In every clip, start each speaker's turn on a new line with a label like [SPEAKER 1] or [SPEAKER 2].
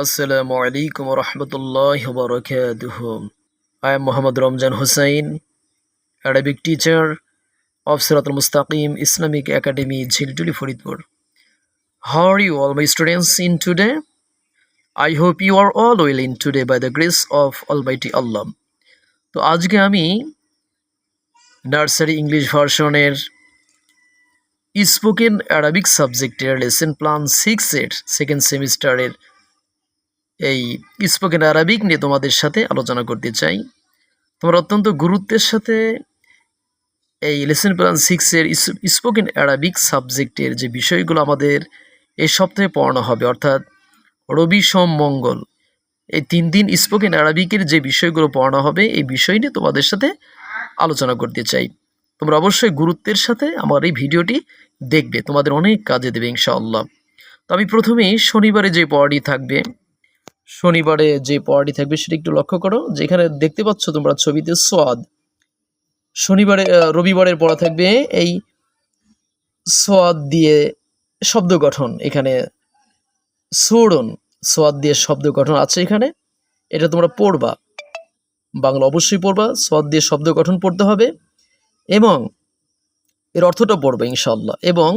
[SPEAKER 1] Assalamu alaikum wa rahmatullahi wa barakatuh. I am Muhammad Ramjan Hussain, Arabic teacher of Sirat al-Mustaqim Islamic Academy, Jhiltuli, Faridpur. How are you all my students in today? I hope you are all well in today by the grace of Almighty Allah. তো আজকে আমি nursery English ভার্সনের spoken Arabic সাবজেক্টের lesson plan 6 এর second সেমিস্টারের এই spoken Arabic নিয়ে তোমাদের সাথে আলোচনা করতে চাই। তোমরা অত্যন্ত গুরুত্বের সাথে এই লেসন প্ল্যান 6 এর স্পোকেন অ্যারাবিক সাবজেক্টের যে বিষয়গুলো আমাদের এই সপ্তাহে পড়ানো হবে, অর্থাৎ রবি সোম মঙ্গল এই 3 দিন স্পোকেন অ্যারাবিকের যে বিষয়গুলো পড়ানো হবে এই বিষয় নিয়ে তোমাদের সাথে আলোচনা করতে চাই। তোমরা অবশ্যই গুরুত্বের সাথে আমার এই ভিডিওটি দেখবে, তোমাদের অনেক কাজে দেবে ইনশাআল্লাহ। তো আমি প্রথমেই শনিবারে যে পড়াটি থাকবে সেটা একটু লক্ষ্য করো, যেখানে দেখতে পাচ্ছ তোমরা ছবিতে সোয়াদ। রবিবারের পড়া থাকবে এই সোয়াদ দিয়ে শব্দ গঠন। এখানে সোয়াদ দিয়ে শব্দ গঠন আছে, এখানে এটা তোমরা পড়বা, বাংলা অবশ্যই পড়বা। সোয়াদ দিয়ে শব্দ গঠন পড়তে হবে এবং এর অর্থটা পড়বে ইনশাআল্লাহ। এবং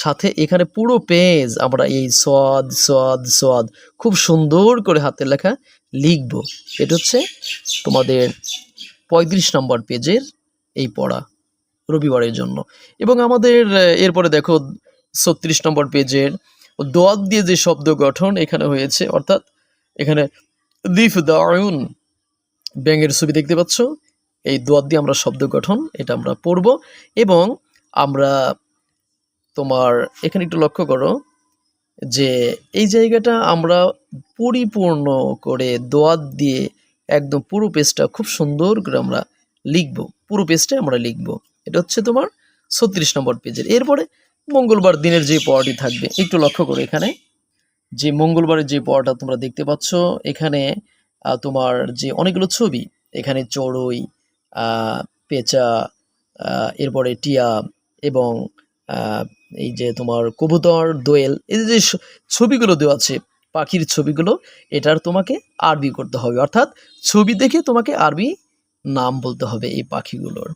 [SPEAKER 1] সাথে এখানে পুরো পেজ আমরা এই সোয়াদ সোয়াদ সোয়াদ খুব সুন্দর করে হাতের লেখা লিখব। এটা হচ্ছে তোমাদের 35 নম্বর পেজের এই পড়া রবিবারের জন্য। এবং আমাদের এরপরে দেখো 36 নম্বর পেজের দোয়াত দিয়ে যে শব্দ গঠন এখানে হয়েছে, অর্থাৎ এখানে দিফ দাউন ব্যাঙের ছবি দেখতে পাচ্ছ, এই দোয়াত দিয়ে আমরা শব্দ গঠন এটা আমরা পড়ব। এবং আমরা তোমার এখানে একটু লক্ষ্য করো যে এই জায়গাটা আমরা পরিপূর্ণ করে দোয়াত দিয়ে একদম পুরো পেজটা খুব সুন্দর করে আমরা লিখব, পুরো পেজটা আমরা লিখব। এটা হচ্ছে তোমার 36 নম্বর পেজের। এরপরে মঙ্গলবার দিনের যে পড়াটি থাকবে একটু লক্ষ্য করো, এখানে যে মঙ্গলবারের যে পড়াটা তোমরা দেখতে পাচ্ছ, এখানে তোমার যে অনেকগুলো ছবি, এখানে চড়ুই, পেঁচা, এরপরে টিয়া এবং এই যে তোমার কবুতর, দোয়েল, এই যে ছবিগুলো দেওয়া আছে পাখির ছবিগুলো, এটার তোমাকে আরবি করতে হবে, অর্থাৎ ছবি দেখে তোমাকে আরবি নাম বলতে হবে এই পাখিগুলোর।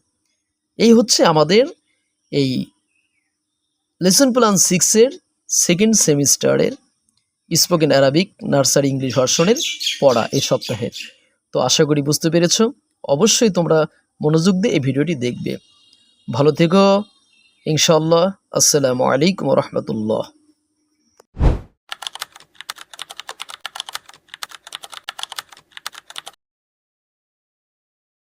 [SPEAKER 1] এই হচ্ছে আমাদের এই লেসন প্ল্যান 6 এর সেকেন্ড সেমিস্টারের স্পোকেন অ্যারাবিক নার্সারি ইংলিশ ভার্সনের পড়া এই সপ্তাহের। তো আশা করি বুঝতে পেরেছো। অবশ্যই তোমরা মনোযোগ দিয়ে এই ভিডিওটি দেখবে। ভালো থেকো ইনশাআল্লাহ। আসসালামু আলাইকুম ওয়া রাহমাতুল্লাহ।